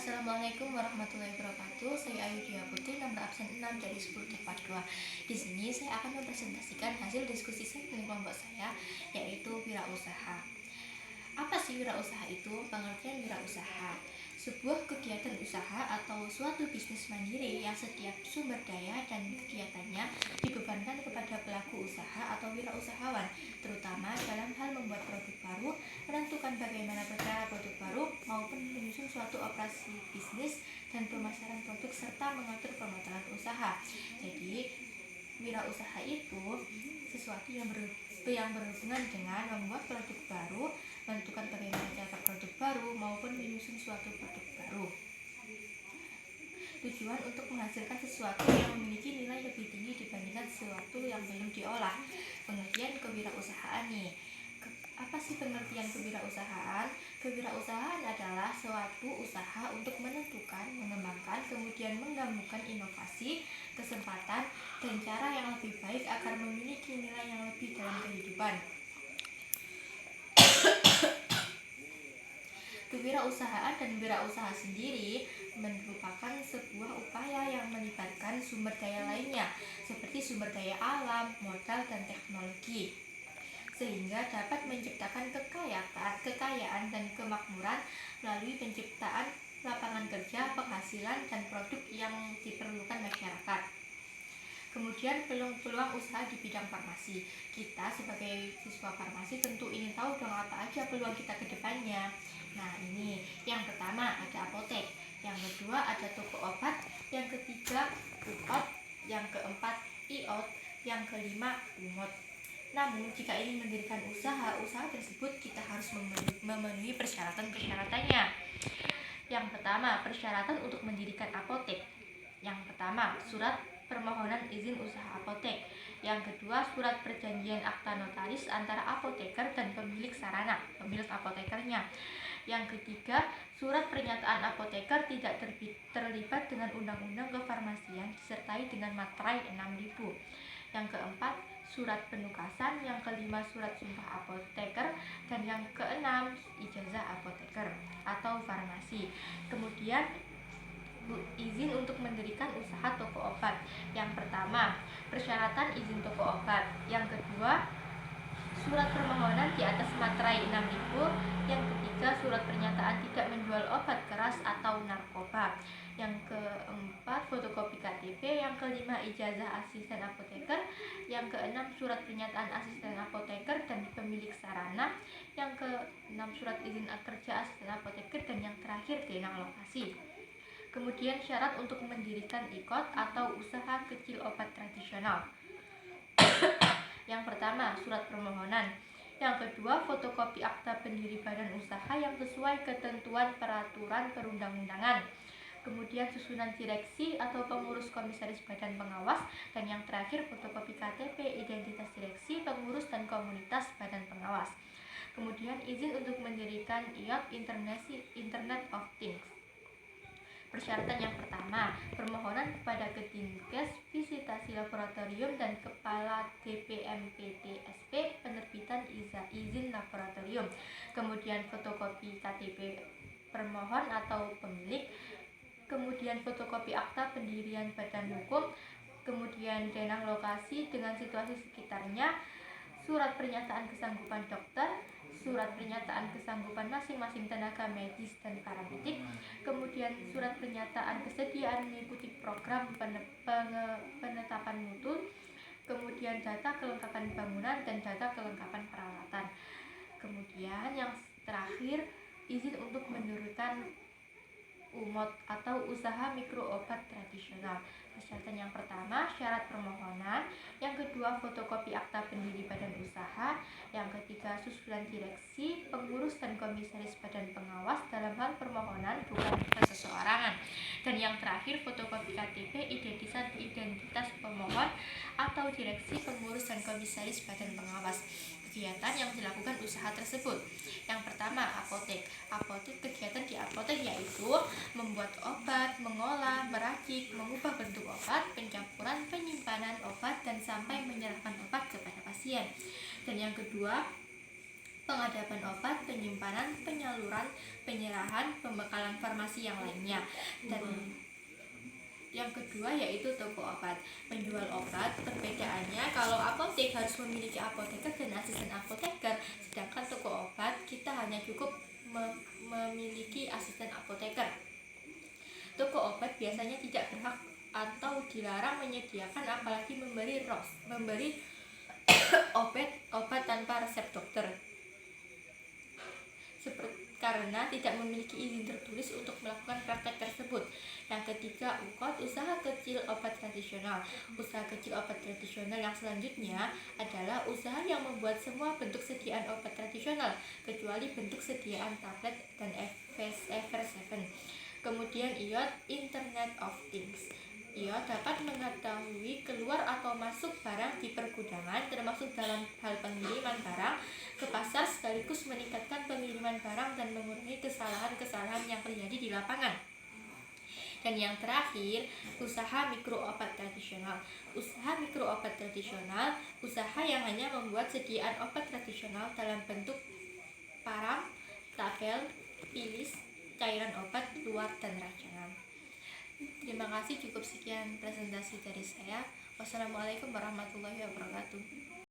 Assalamualaikum warahmatullahi wabarakatuh. Saya Ayu Dia Putri, nomor absen 6 dari 10 tepat 2. Di sini saya akan mempresentasikan hasil diskusi saya dengan kelompok saya, yaitu wirausaha. Apa sih wirausaha itu? Pengertian wirausaha: sebuah kegiatan usaha atau suatu bisnis mandiri yang setiap sumber daya dan kegiatannya dibebankan kepada pelaku usaha atau wirausahawan, terutama dalam hal membuat produk baru, menentukan bagaimana bercara produk baru, maupun menyusun suatu operasi bisnis dan pemasaran produk serta mengatur pemotoran usaha. Jadi, wirausaha itu sesuatu yang berhubungan dengan membuat produk baru, menentukan bagaimana cara produk baru, maupun menyusun suatu produk baru. Tujuan untuk menghasilkan sesuatu yang memiliki nilai lebih tinggi dibandingkan sesuatu yang belum diolah. Pengertian kewirausahaan nih. Apa sih pengertian kewirausahaan? Kewirausahaan adalah suatu usaha untuk menentukan, mengembangkan, kemudian menggabungkan inovasi, kesempatan, dan cara yang lebih baik agar memiliki nilai yang lebih dalam kehidupan. Kewirausahaan dan wirausaha sendiri merupakan sebuah upaya yang melibatkan sumber daya lainnya, seperti sumber daya alam, modal, dan teknologi, sehingga dapat menciptakan kekayaan dan kemakmuran melalui penciptaan lapangan kerja, penghasilan, dan produk yang diperlukan masyarakat. Kemudian peluang usaha di bidang farmasi. Kita sebagai siswa farmasi tentu ingin tahu dong apa aja peluang kita ke depannya. Nah, ini yang pertama ada apotek, yang kedua ada toko obat, yang ketiga UOT, yang keempat IOT, yang kelima UMOT. Namun jika ingin mendirikan usaha tersebut kita harus memenuhi persyaratan-persyaratannya. Yang pertama, persyaratan untuk mendirikan apotek. Yang pertama, surat permohonan izin usaha apotek. Yang kedua, surat perjanjian akta notaris antara apoteker dan pemilik sarana, pemilik apotekernya. Yang ketiga, surat pernyataan apoteker tidak terlibat dengan undang-undang kefarmasian disertai dengan materai 6.000. Yang keempat, surat penugasan. Yang kelima, surat sumpah apoteker. Dan yang keenam, ijazah apoteker atau farmasi. Kemudian izin untuk mendirikan usaha toko obat. Yang pertama, persyaratan izin toko obat. Yang kedua, surat permohonan di atas materai 6.000. Yang ketiga, surat pernyataan tidak menjual obat keras atau narkoba. Yang keempat, fotokopi KTP. Yang kelima, ijazah asisten apoteker. Yang keenam, surat pernyataan asisten apoteker dan pemilik sarana. Yang keenam, surat izin kerja asisten apoteker. Dan yang terakhir, denang lokasi. Kemudian syarat untuk mendirikan IKOT atau usaha kecil obat tradisional. Yang pertama, surat permohonan. Yang kedua, fotokopi akta pendiri badan usaha yang sesuai ketentuan peraturan perundang-undangan. Kemudian susunan direksi atau pengurus komisaris badan pengawas. Dan yang terakhir, fotokopi KTP, identitas direksi, pengurus, dan komunitas badan pengawas. Kemudian izin untuk mendirikan IOT, Internet of Things. Persyaratan yang pertama, permohonan kepada Kedinkes, visitasi laboratorium, dan Kepala DPMPTSP, penerbitan izin laboratorium. Kemudian fotokopi KTP permohon atau pemilik. Kemudian fotokopi akta pendirian badan hukum. Kemudian denang lokasi dengan situasi sekitarnya. Surat pernyataan kesanggupan dokter, surat pernyataan kesanggupan masing-masing tenaga medis dan paramedik, kemudian surat pernyataan kesediaan mengikuti program penetapan mutu, kemudian data kelengkapan bangunan dan data kelengkapan peralatan. Kemudian yang terakhir, izin untuk mendirikan UMOT atau usaha mikro obat tradisional. Persyaratan yang pertama, syarat permohonan. Yang kedua, fotokopi akta pendiri badan usaha. Yang ketiga, susunan direksi, pengurus, dan komisaris badan pengawas dalam hal permohonan, bukan perseorangan. Dan yang terakhir, fotokopi KTP, identitas pemohon atau direksi, pengurus, dan komisaris badan pengawas. Kegiatan yang dilakukan usaha tersebut. Yang pertama, apotek. Kegiatan di apotek yaitu membuat obat, mengolah, meracik, mengubah bentuk obat, pencampuran, penyimpanan obat, dan sampai menyerahkan obat kepada pasien. Dan yang kedua, pengadapan obat, penyimpanan, penyaluran, penyerahan, pembekalan farmasi farmasi yang lainnya. Dan yang kedua yaitu toko obat. Menjual obat, perbedaannya kalau apotek harus memiliki apoteker dan asisten apoteker, sedangkan toko obat kita hanya cukup memiliki asisten apoteker. Toko obat biasanya tidak berhak atau dilarang menyediakan apalagi memberi obat tanpa resep dokter, karena tidak memiliki izin tertulis untuk melakukan praktek tersebut. Yang ketiga, usaha kecil obat tradisional. Usaha kecil obat tradisional yang selanjutnya adalah usaha yang membuat semua bentuk sediaan obat tradisional kecuali bentuk sediaan tablet dan Ever7. Kemudian Internet of Things. IoT dapat mengetahui keluar atau masuk barang di pergudangan, termasuk dalam hal pengiriman barang ke pasar, sekaligus meningkatkan pengiriman barang dan mengurangi kesalahan-kesalahan yang terjadi di lapangan. Dan yang terakhir, usaha mikro obat tradisional. Usaha mikro obat tradisional, usaha yang hanya membuat sediaan obat tradisional dalam bentuk parang, tabel, pilis, cairan obat, luar, dan rajangan. Terima kasih, cukup sekian presentasi dari saya. Wassalamualaikum warahmatullahi wabarakatuh.